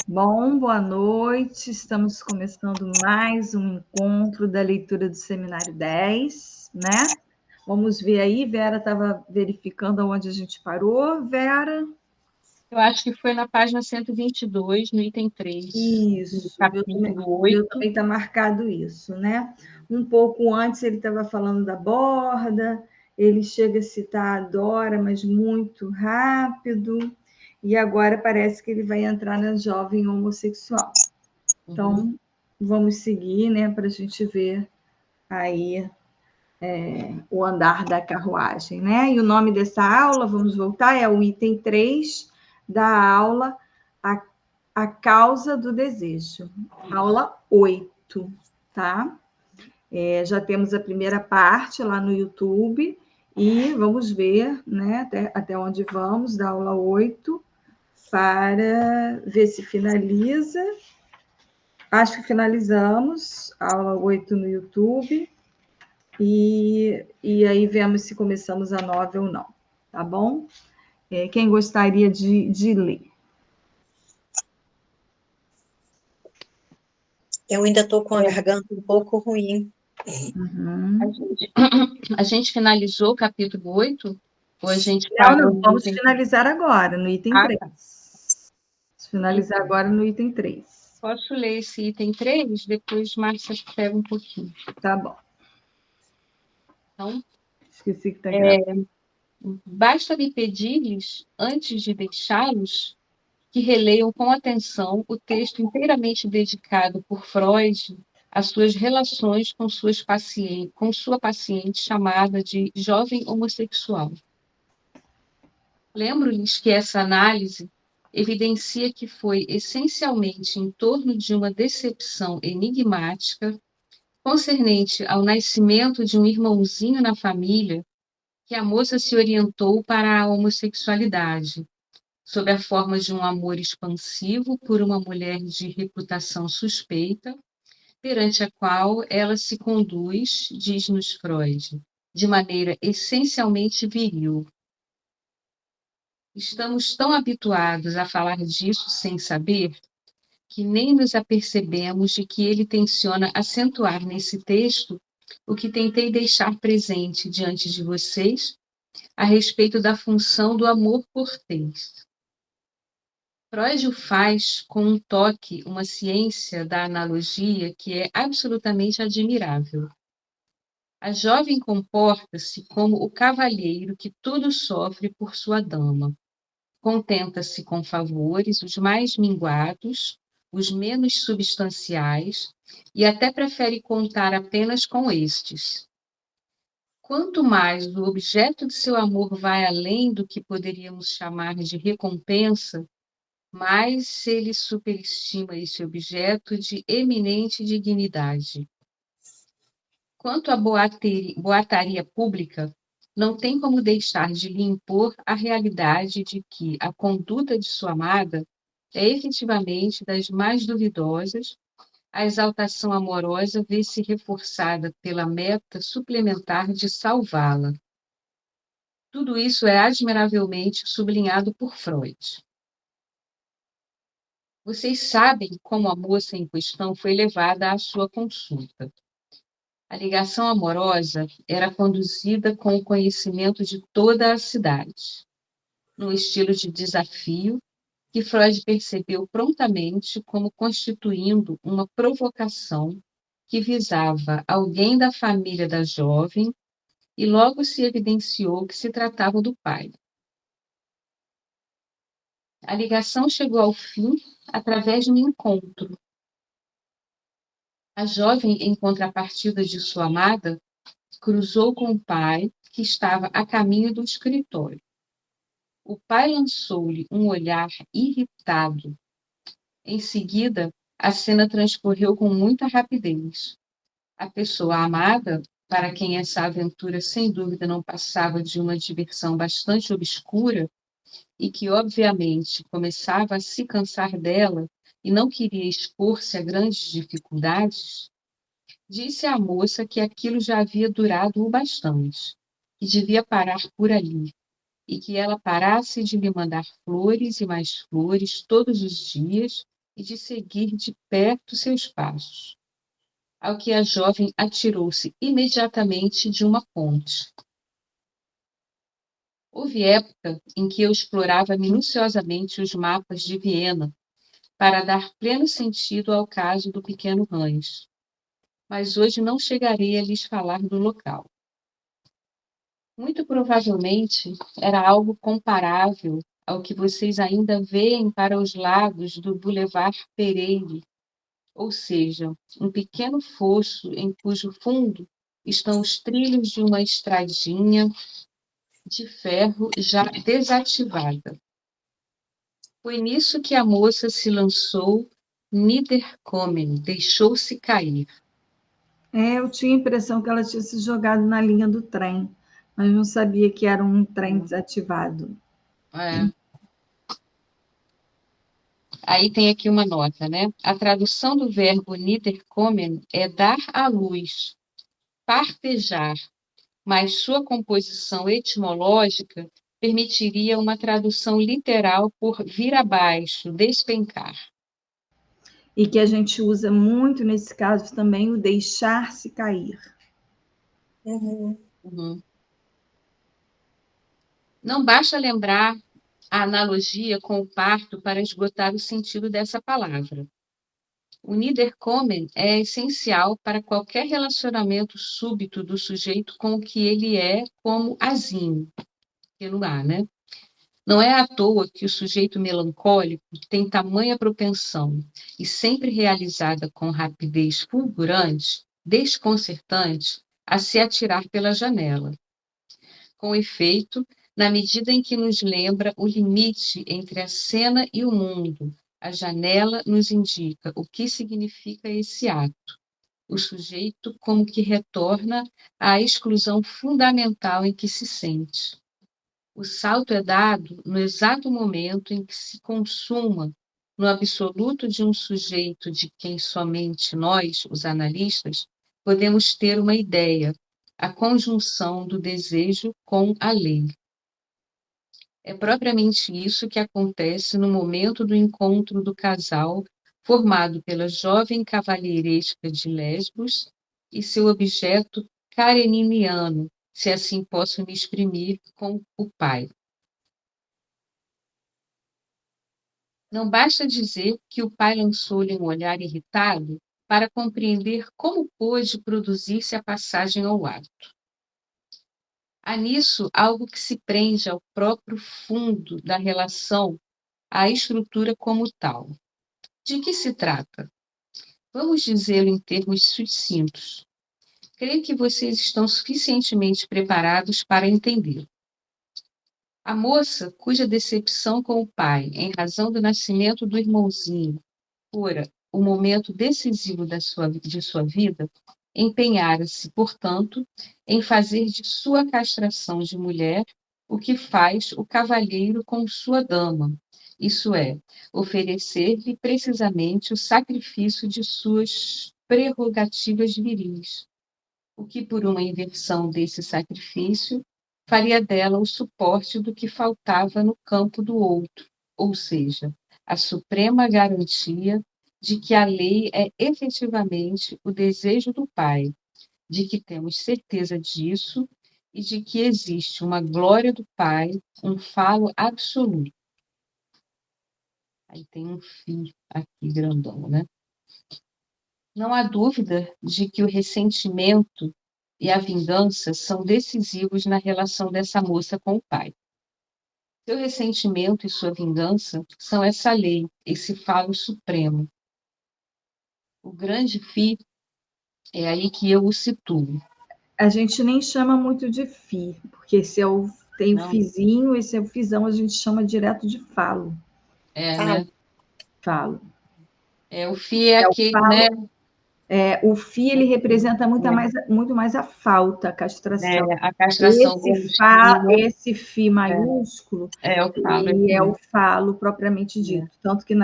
Bom, boa noite. Estamos começando mais um encontro da leitura do Seminário 10, né? Vamos ver aí, Vera estava verificando onde a gente parou. Vera? Eu acho que foi na página 122, no item 3, do Isso, capítulo meu 8. também está marcado isso, né? Um pouco antes ele estava falando da borda, ele chega a citar a Dora, mas muito rápido, e agora parece que ele vai entrar na jovem homossexual. Uhum. Então, vamos seguir, né, para a gente ver aí o andar da carruagem, né? E o nome dessa aula, vamos voltar, é o item 3 da aula A, a Causa do Desejo. Aula 8, tá? Já temos a primeira parte lá no YouTube e vamos ver, né, até onde vamos da aula 8 para ver se finaliza. Acho que finalizamos a aula 8 no YouTube e aí vemos se começamos a 9 ou não, tá bom? Quem gostaria de ler? Eu ainda estou com a É, garganta um pouco ruim. a Uhum. gente, a gente finalizou o capítulo 8? Ou a gente Não, parou não, no vamos item 3? finalizar agora, no item Ah, 3. tá. Vamos finalizar Então, agora no item 3. posso ler esse item 3, depois Márcia pega um pouquinho. Tá bom. Então, Esqueci que está gravando. basta-me pedir-lhes, antes de deixá-los, que releiam com atenção o texto inteiramente dedicado por Freud às suas relações com sua paciente chamada de jovem homossexual. Lembro-lhes que essa análise evidencia que foi essencialmente em torno de uma decepção enigmática concernente ao nascimento de um irmãozinho na família que a moça se orientou para a homossexualidade, sob a forma de um amor expansivo por uma mulher de reputação suspeita, perante a qual ela se conduz, diz-nos Freud, de maneira essencialmente viril. Estamos tão habituados a falar disso sem saber que nem nos apercebemos de que ele tenciona acentuar nesse texto o que tentei deixar presente diante de vocês a respeito da função do amor cortês. Freud o faz com um toque, uma ciência da analogia que é absolutamente admirável. A jovem comporta-se como o cavalheiro que tudo sofre por sua dama. Contenta-se com favores os mais minguados, os menos substanciais, e até prefere contar apenas com estes. Quanto mais o objeto de seu amor vai além do que poderíamos chamar de recompensa, mais ele superestima esse objeto de eminente dignidade. Quanto à boataria pública, não tem como deixar de lhe impor a realidade de que a conduta de sua amada é efetivamente das mais duvidosas, a exaltação amorosa vê-se reforçada pela meta suplementar de salvá-la. Tudo isso é admiravelmente sublinhado por Freud. Vocês sabem como a moça em questão foi levada à sua consulta. A ligação amorosa era conduzida com o conhecimento de toda a cidade, num estilo de desafio que Freud percebeu prontamente como constituindo uma provocação que visava alguém da família da jovem e logo se evidenciou que se tratava do pai. A ligação chegou ao fim através de um encontro. A jovem, em contrapartida de sua amada, cruzou com o pai, que estava a caminho do escritório. O pai lançou-lhe um olhar irritado. Em seguida, a cena transcorreu com muita rapidez. A pessoa amada, para quem essa aventura sem dúvida não passava de uma diversão bastante obscura, e que, obviamente, começava a se cansar dela e não queria expor-se a grandes dificuldades, disse à moça que aquilo já havia durado o bastante, que devia parar por ali, e que ela parasse de lhe mandar flores e mais flores todos os dias, e de seguir de perto seus passos. Ao que a jovem atirou-se imediatamente de uma ponte. Houve época em que eu explorava minuciosamente os mapas de Viena para dar pleno sentido ao caso do pequeno Hans, mas hoje não chegarei a lhes falar do local. Muito provavelmente era algo comparável ao que vocês ainda veem para os lados do Boulevard Pereire, ou seja, um pequeno fosso em cujo fundo estão os trilhos de uma estradinha de ferro já desativada. Foi nisso que a moça se lançou niederkommen, deixou-se cair. Eu tinha a impressão que ela tinha se jogado na linha do trem, mas não sabia que era um trem desativado. É. Aí tem aqui uma nota, né? A tradução do verbo niederkommen é dar à luz, partejar, mas sua composição etimológica permitiria uma tradução literal por vir abaixo, despencar. E que a gente usa muito nesse caso também o deixar-se cair. Uhum. Não basta lembrar a analogia com o parto para esgotar o sentido dessa palavra. O niederkommen é essencial para qualquer relacionamento súbito do sujeito com o que ele é como azinho, pelo ar, né? Não é à toa que o sujeito melancólico tem tamanha propensão, e sempre realizada com rapidez fulgurante, desconcertante, a se atirar pela janela. Com efeito, na medida em que nos lembra o limite entre a cena e o mundo, a janela nos indica o que significa esse ato. O sujeito como que retorna à exclusão fundamental em que se sente. O salto é dado no exato momento em que se consuma, no absoluto de um sujeito de quem somente nós, os analistas, podemos ter uma ideia, a conjunção do desejo com a lei. É propriamente isso que acontece no momento do encontro do casal, formado pela jovem cavalheiresca de Lesbos e seu objeto kareniniano, se assim posso me exprimir, com o pai. Não basta dizer que o pai lançou-lhe um olhar irritado para compreender como pôde produzir-se a passagem ao ato. Há nisso algo que se prende ao próprio fundo da relação, à estrutura como tal. De que se trata? Vamos dizê-lo em termos sucintos. Creio que vocês estão suficientemente preparados para entender. A moça, cuja decepção com o pai, em razão do nascimento do irmãozinho, fora o momento decisivo de sua vida, empenhara-se, portanto, em fazer de sua castração de mulher o que faz o cavalheiro com sua dama, isso é, oferecer-lhe precisamente o sacrifício de suas prerrogativas viris, o que, por uma inversão desse sacrifício, faria dela o suporte do que faltava no campo do outro, ou seja, a suprema garantia de que a lei é efetivamente o desejo do Pai, de que temos certeza disso e de que existe uma glória do Pai, um falo absoluto. Aí tem um fio aqui grandão, né? Não há dúvida de que o ressentimento e a vingança são decisivos na relação dessa moça com o pai. Seu ressentimento e sua vingança são essa lei, esse falo supremo. O grande fi é aí que eu o situo. A gente nem chama muito de fi, porque esse é o, tem o Não? fizinho, esse é o fizão, a gente chama direto de falo. É, né? Falo. É, o fi é É o aquele, falo. né? O FI ele representa muito mais a falta, a castração. A castração contínua Esse FI maiúsculo, é o falo. ele é o falo propriamente dito. Tanto que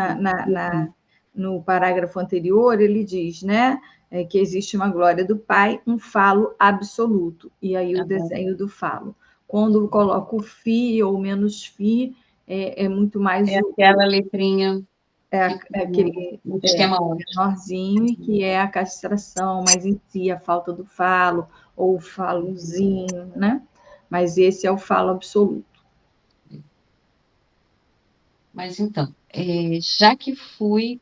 no parágrafo anterior ele diz, né, que existe uma glória do Pai, um falo absoluto. E aí o desenho do falo. Quando coloca o FI ou menos FI, é muito mais É aquela letrinha. É aquele no esquema óptico. menorzinho, e que é a castração, mas em si a falta do falo, ou o falozinho, né? Mas esse é o falo absoluto. Mas então, já que fui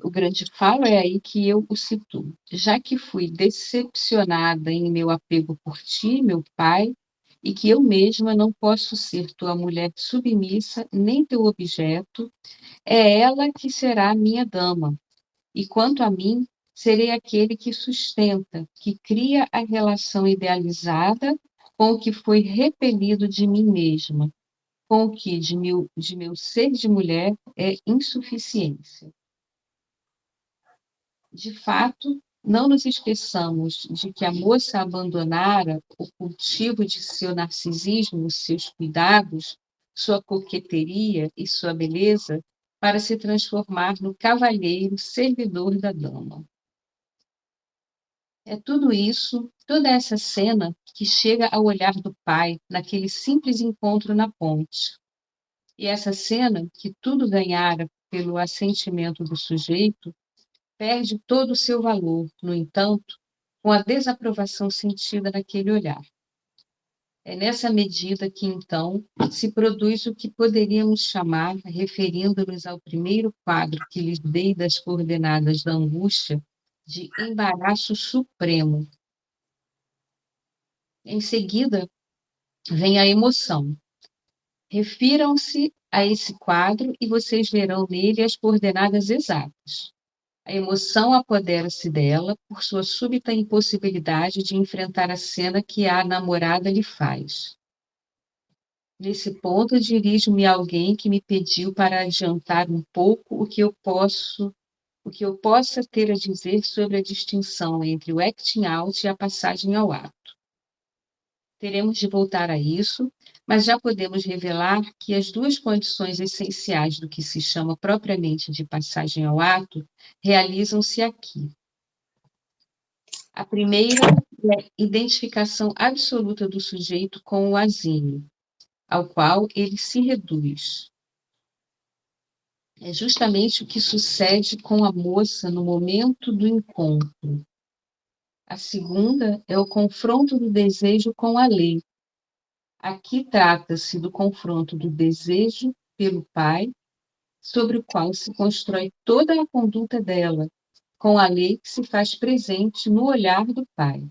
o grande falo é aí que eu o situo. Já que fui decepcionada em meu apego por ti, meu pai, e que eu mesma não posso ser tua mulher submissa, nem teu objeto, é ela que será minha dama. E quanto a mim, serei aquele que sustenta, que cria a relação idealizada com o que foi repelido de mim mesma, com o que de meu ser de mulher é insuficiência. De fato, não nos esqueçamos de que a moça abandonara o cultivo de seu narcisismo, seus cuidados, sua coqueteria e sua beleza para se transformar no cavalheiro servidor da dama. É tudo isso, toda essa cena que chega ao olhar do pai naquele simples encontro na ponte. E essa cena que tudo ganhara pelo assentimento do sujeito perde todo o seu valor, no entanto, com a desaprovação sentida naquele olhar. É nessa medida que, então, se produz o que poderíamos chamar, referindo-nos ao primeiro quadro que lhes dei das coordenadas da angústia, de embaraço supremo. Em seguida, vem a emoção. Refiram-se a esse quadro e vocês verão nele as coordenadas exatas. A emoção apodera-se dela por sua súbita impossibilidade de enfrentar a cena que a namorada lhe faz. Nesse ponto, dirijo-me a alguém que me pediu para adiantar um pouco o que eu possa ter a dizer sobre a distinção entre o acting out e a passagem ao ato. Teremos de voltar a isso, mas já podemos revelar que as duas condições essenciais do que se chama propriamente de passagem ao ato realizam-se aqui. A primeira é a identificação absoluta do sujeito com o asilo, ao qual ele se reduz. É justamente o que sucede com a moça no momento do encontro. A segunda é o confronto do desejo com a lei. Aqui trata-se do confronto do desejo pelo pai, sobre o qual se constrói toda a conduta dela, com a lei que se faz presente no olhar do pai.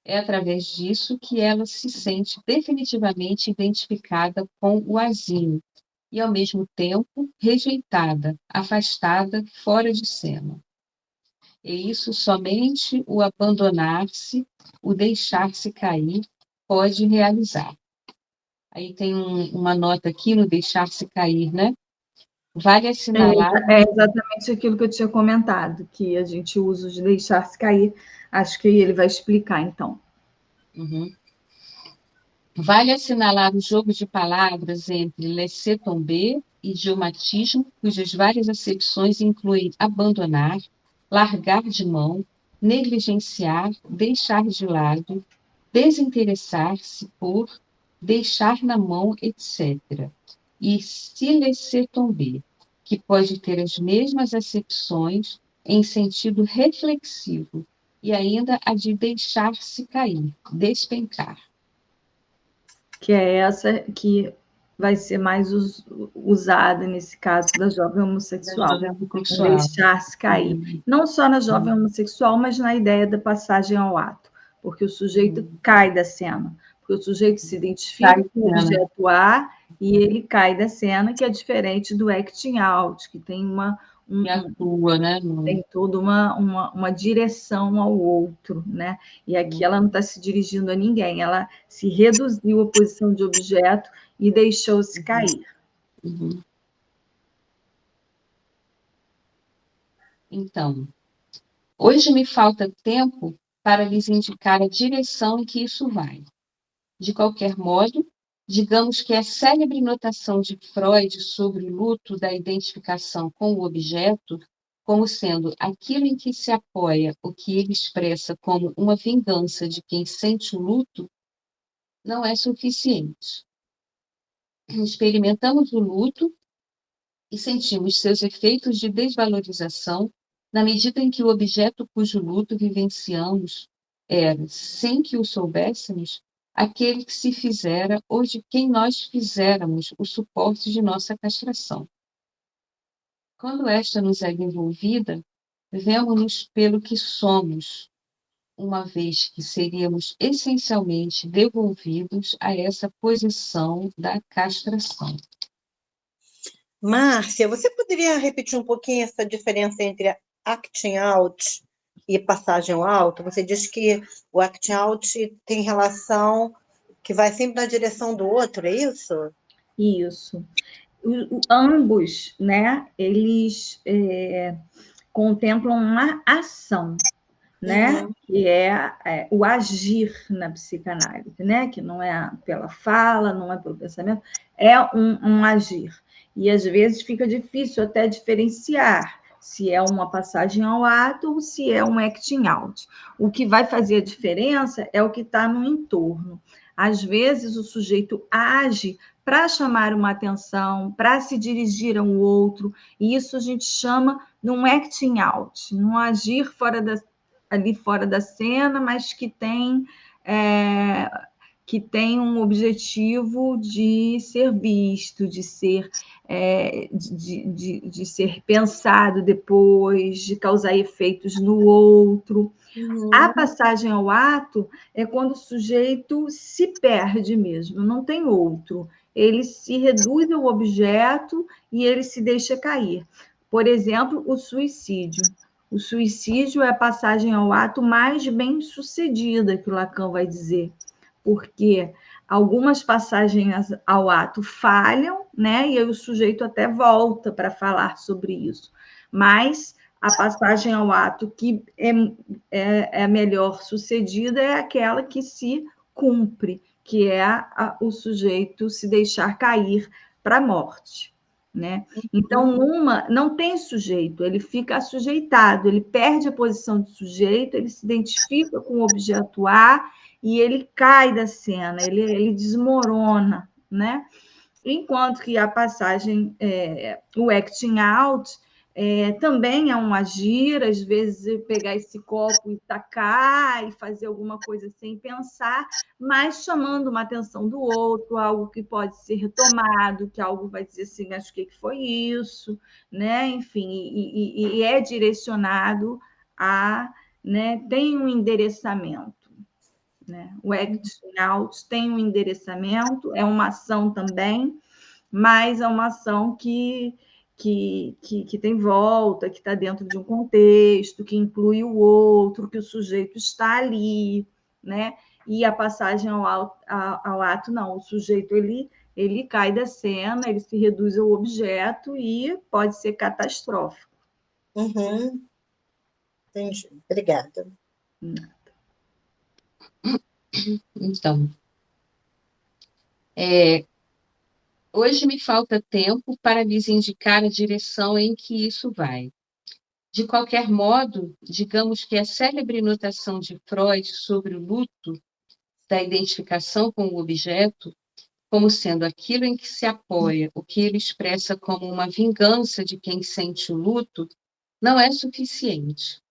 É através disso que ela se sente definitivamente identificada com o asilo e, ao mesmo tempo, rejeitada, afastada, fora de cena. E isso somente o abandonar-se, o deixar-se cair, pode realizar. Aí tem uma nota aqui no deixar-se cair, né? Vale assinalar. É exatamente aquilo que eu tinha comentado, que a gente usa de deixar-se cair. Acho que ele vai explicar, então. Uhum. Vale assinalar o jogo de palavras entre laisser tomber e idiomatismo, cujas várias acepções incluem abandonar, largar de mão, negligenciar, deixar de lado, desinteressar-se por, deixar na mão, etc. E se laisser tomber, que pode ter as mesmas acepções em sentido reflexivo, e ainda a de deixar-se cair, despencar. Que é essa que vai ser mais usada nesse caso da jovem homossexual. Deixar-se cair. Não só na jovem homossexual, mas na ideia da passagem ao ato. Porque o sujeito cai da cena. Porque o sujeito se identifica com o objeto A e ele cai da cena, que é diferente do acting out, que tem que atua, né? Tem toda uma direção ao outro, né? E aqui ela não está se dirigindo a ninguém, ela se reduziu à posição de objeto e deixou-se cair. Uhum. Então, hoje me falta tempo para lhes indicar a direção em que isso vai. De qualquer modo, digamos que a célebre notação de Freud sobre o luto da identificação com o objeto, como sendo aquilo em que se apoia o que ele expressa como uma vingança de quem sente o luto, não é suficiente. Experimentamos o luto e sentimos seus efeitos de desvalorização na medida em que o objeto cujo luto vivenciamos era, sem que o soubéssemos, aquele que se fizera ou de quem nós fizéramos o suporte de nossa castração. Quando esta nos é devolvida, vemo-nos pelo que somos, uma vez que seríamos essencialmente devolvidos a essa posição da castração. Márcia, você poderia repetir um pouquinho essa diferença entre acting out e passagem ao alto? Você diz que o acting out tem relação que vai sempre na direção do outro, é isso? Isso. Ambos, né, eles contemplam uma ação, né, que é o agir na psicanálise, né, que não é pela fala, não é pelo pensamento, é um agir. E às vezes fica difícil até diferenciar se é uma passagem ao ato ou se é um acting out. O que vai fazer a diferença é o que está no entorno. Às vezes o sujeito age para chamar uma atenção, para se dirigir a um outro, e isso a gente chama de um acting out, num agir ali fora da cena, mas que tem um objetivo de ser visto, de ser, de ser pensado depois, de causar efeitos no outro. A passagem ao ato é quando o sujeito se perde mesmo, não tem outro. Ele se reduz ao objeto e ele se deixa cair. Por exemplo, o suicídio. O suicídio é a passagem ao ato mais bem sucedida, que o Lacan vai dizer, porque algumas passagens ao ato falham, né? E aí o sujeito até volta para falar sobre isso. Mas a passagem ao ato que é melhor sucedida é aquela que se cumpre, que é o sujeito se deixar cair para a morte. Né? Então, numa não tem sujeito, ele fica assujeitado, ele perde a posição de sujeito, ele se identifica com o objeto A e ele cai da cena, ele desmorona, né? Enquanto que a passagem, o acting out, também é um agir, às vezes pegar esse copo e tacar e fazer alguma coisa sem pensar, mas chamando uma atenção do outro, algo que pode ser retomado, que algo vai dizer assim, mas o que foi isso, né? Enfim, e é direcionado a, né, tem um endereçamento. Né? O acting out tem um endereçamento, é uma ação também, mas é uma ação que tem volta, que está dentro de um contexto, que inclui o outro, que o sujeito está ali, né? E a passagem ao ato, não, o sujeito ele cai da cena, ele se reduz ao objeto e pode ser catastrófico. Entendi. Obrigada. Então, hoje me falta tempo para lhes indicar a direção em que isso vai. De qualquer modo, digamos que a célebre notação de Freud sobre o luto, da identificação com o objeto, como sendo aquilo em que se apoia, o que ele expressa como uma vingança de quem sente o luto, não é suficiente.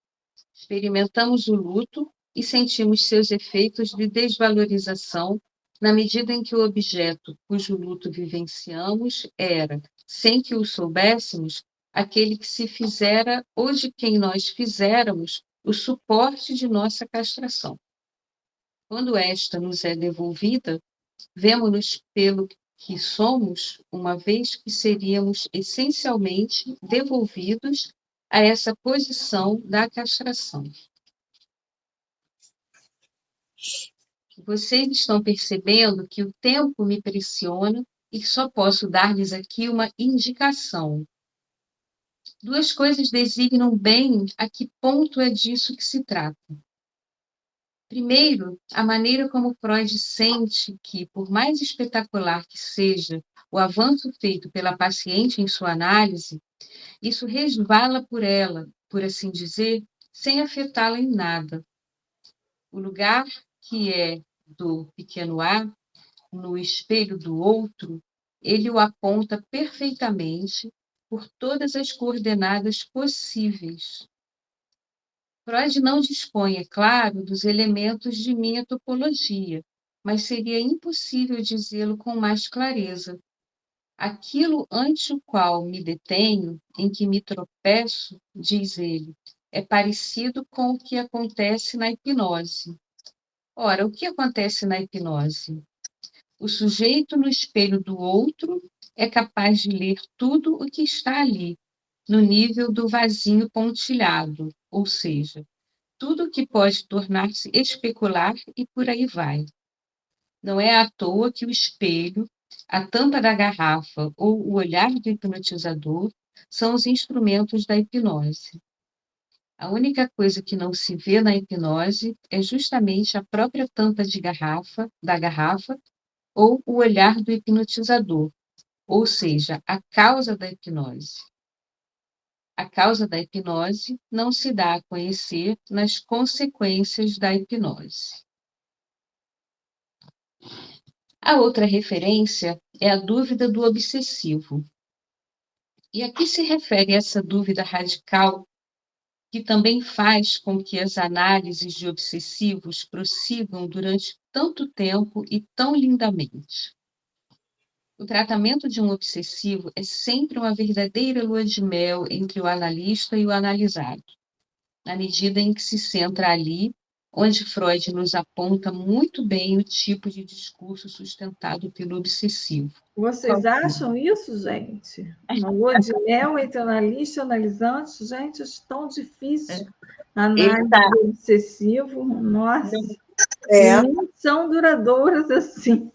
Experimentamos o luto e sentimos seus efeitos de desvalorização na medida em que o objeto cujo luto vivenciamos era, sem que o soubéssemos, aquele que se fizera ou de quem nós fizéramos o suporte de nossa castração. Quando esta nos é devolvida, vemo-nos pelo que somos, uma vez que seríamos essencialmente devolvidos a essa posição da castração. Vocês estão percebendo que o tempo me pressiona e que só posso dar-lhes aqui uma indicação. Duas coisas designam bem a que ponto é disso que se trata. Primeiro, a maneira como Freud sente que, por mais espetacular que seja o avanço feito pela paciente em sua análise, isso resvala por ela, por assim dizer, sem afetá-la em nada. O lugar que é do pequeno A, no espelho do outro, ele o aponta perfeitamente, por todas as coordenadas possíveis. Freud não dispõe, é claro, dos elementos de minha topologia, mas seria impossível dizê-lo com mais clareza. Aquilo ante o qual me detenho, em que me tropeço, diz ele, é parecido com o que acontece na hipnose. Ora, o que acontece na hipnose? O sujeito no espelho do outro é capaz de ler tudo o que está ali, no nível do vasinho pontilhado, ou seja, tudo o que pode tornar-se especular e por aí vai. Não é à toa que o espelho, a tampa da garrafa ou o olhar do hipnotizador são os instrumentos da hipnose. A única coisa que não se vê na hipnose é justamente a própria tampa da garrafa ou o olhar do hipnotizador, ou seja, a causa da hipnose. A causa da hipnose não se dá a conhecer nas consequências da hipnose. A outra referência é a dúvida do obsessivo. E a que se refere essa dúvida radical que também faz com que as análises de obsessivos prossigam durante tanto tempo e tão lindamente? O tratamento de um obsessivo é sempre uma verdadeira lua de mel entre o analista e o analisado, na medida em que se centra ali, onde Freud nos aponta muito bem o tipo de discurso sustentado pelo obsessivo. Vocês acham isso, gente? Uma lua de mel entre analista e analisante? Gente, é tão difícil. Análise do obsessivo, nossa. Nem são duradouras assim.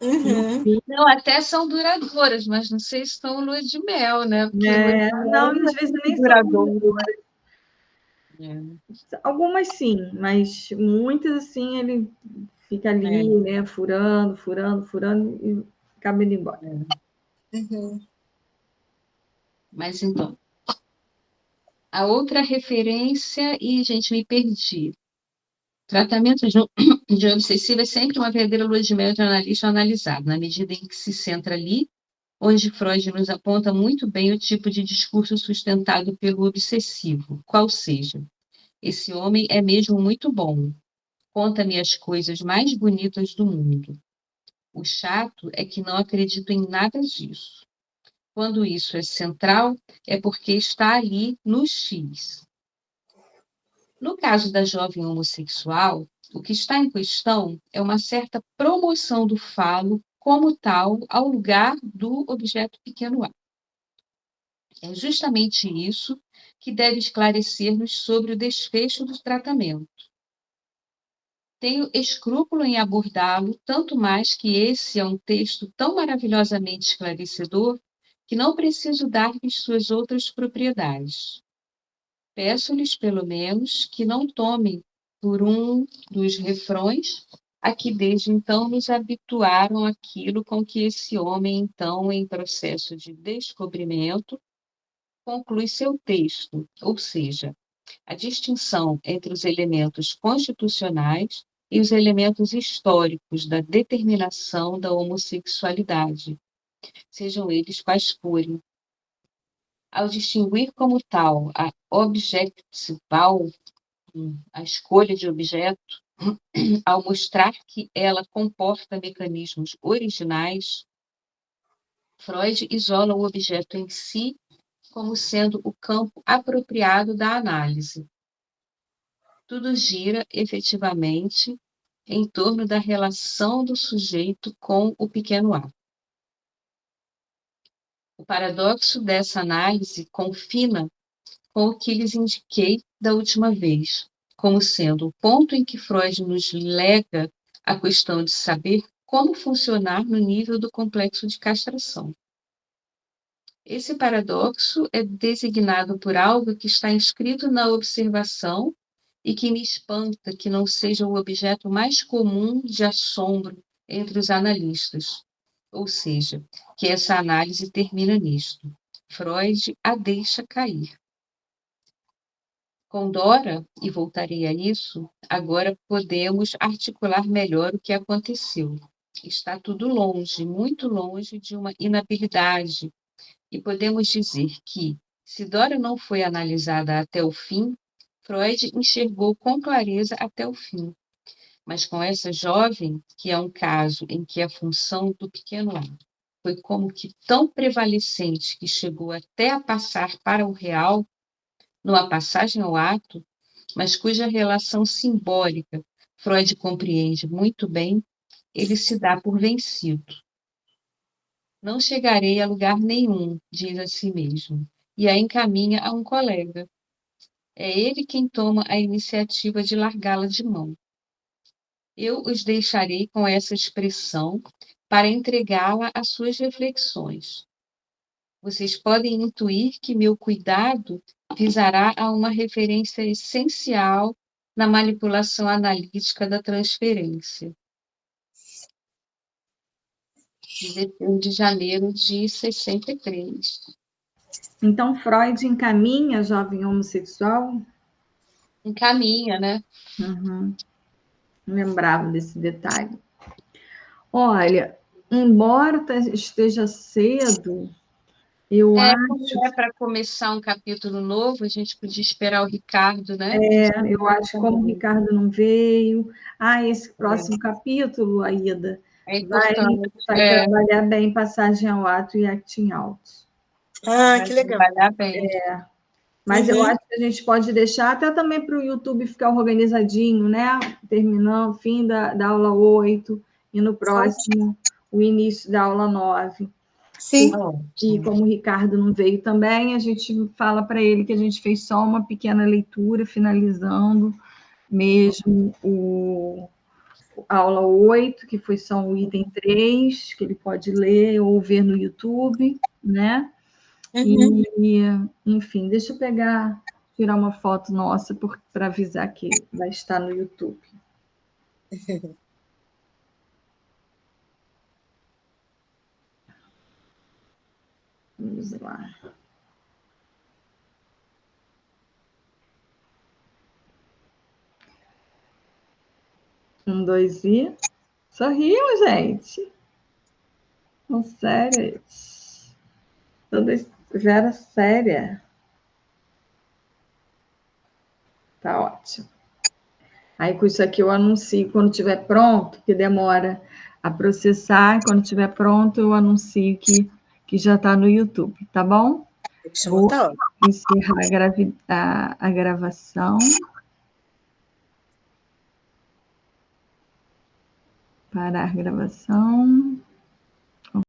Uhum. Não, até são duradouras, mas não sei se estão lua de mel, né? Porque Não, às vezes nem são duradouras. Algumas sim, mas muitas assim ele fica ali, né, furando e acaba indo embora. Uhum. Mas então, a outra referência, e gente, me perdi. Tratamento de obsessivo é sempre uma verdadeira lua de mel de analista ou analisado, na medida em que se centra ali, onde Freud nos aponta muito bem o tipo de discurso sustentado pelo obsessivo, qual seja. Esse homem é mesmo muito bom. Conta-me as coisas mais bonitas do mundo. O chato é que não acredito em nada disso. Quando isso é central, é porque está ali no X. No caso da jovem homossexual, o que está em questão é uma certa promoção do falo como tal ao lugar do objeto pequeno a. É justamente isso que deve esclarecer-nos sobre o desfecho do tratamento. Tenho escrúpulo em abordá-lo, tanto mais que esse é um texto tão maravilhosamente esclarecedor que não preciso dar-lhes suas outras propriedades. Peço-lhes, pelo menos, que não tomem por um dos refrões a que desde então nos habituaram aquilo com que esse homem, então, em processo de descobrimento, conclui seu texto, ou seja, a distinção entre os elementos constitucionais e os elementos históricos da determinação da homossexualidade, sejam eles quais forem. Ao distinguir como tal a objectival, a escolha de objeto, ao mostrar que ela comporta mecanismos originais, Freud isola o objeto em si como sendo o campo apropriado da análise. Tudo gira, efetivamente, em torno da relação do sujeito com o pequeno a. O paradoxo dessa análise confina com o que lhes indiquei da última vez, como sendo o ponto em que Freud nos lega a questão de saber como funcionar no nível do complexo de castração. Esse paradoxo é designado por algo que está inscrito na observação e que me espanta que não seja o objeto mais comum de assombro entre os analistas. Ou seja, que essa análise termina nisto. Freud a deixa cair. Com Dora, e voltarei a isso, agora podemos articular melhor o que aconteceu. Está tudo longe, muito longe de uma inabilidade, E podemos dizer que, se Dora não foi analisada até o fim, Freud enxergou com clareza até o fim. Mas com essa jovem, que é um caso em que a função do pequeno A foi como que tão prevalecente que chegou até a passar para o real, numa passagem ao ato, mas cuja relação simbólica Freud compreende muito bem, ele se dá por vencido. Não chegarei a lugar nenhum, diz a si mesmo, e a encaminha a um colega. É ele quem toma a iniciativa de largá-la de mão. Eu os deixarei com essa expressão para entregá-la às suas reflexões. Vocês podem intuir que meu cuidado visará a uma referência essencial na manipulação analítica da transferência. De 21 de janeiro de 63. Então, Freud encaminha a jovem homossexual? Encaminha, né? Uhum. Não lembrava desse detalhe. Olha, embora esteja cedo, eu acho. Como é para começar um capítulo novo, a gente podia esperar o Ricardo, né? Eu acho que como o Ricardo não veio. Esse próximo capítulo, Aida, É vai importante. trabalhar bem passagem ao ato e acting out. Ah, que legal. Trabalhar bem. Mas eu acho que a gente pode deixar até também para o YouTube ficar organizadinho, né? Terminando, fim da aula 8, e no próximo, o início da aula 9. Sim. E como o Ricardo não veio também, a gente fala para ele que a gente fez só uma pequena leitura, finalizando mesmo a aula 8, que foi só o item 3, que ele pode ler ou ver no YouTube, né? E, enfim, deixa eu tirar uma foto nossa para avisar que vai estar no YouTube. Vamos lá. Um, dois e... Sorriam, gente. São sérias. Todas Vera séria. Tá ótimo. Aí, com isso aqui, eu anuncio quando estiver pronto, que demora a processar. Quando estiver pronto, eu anuncio que já está no YouTube, tá bom? Vou encerrar a gravação. Parar a gravação.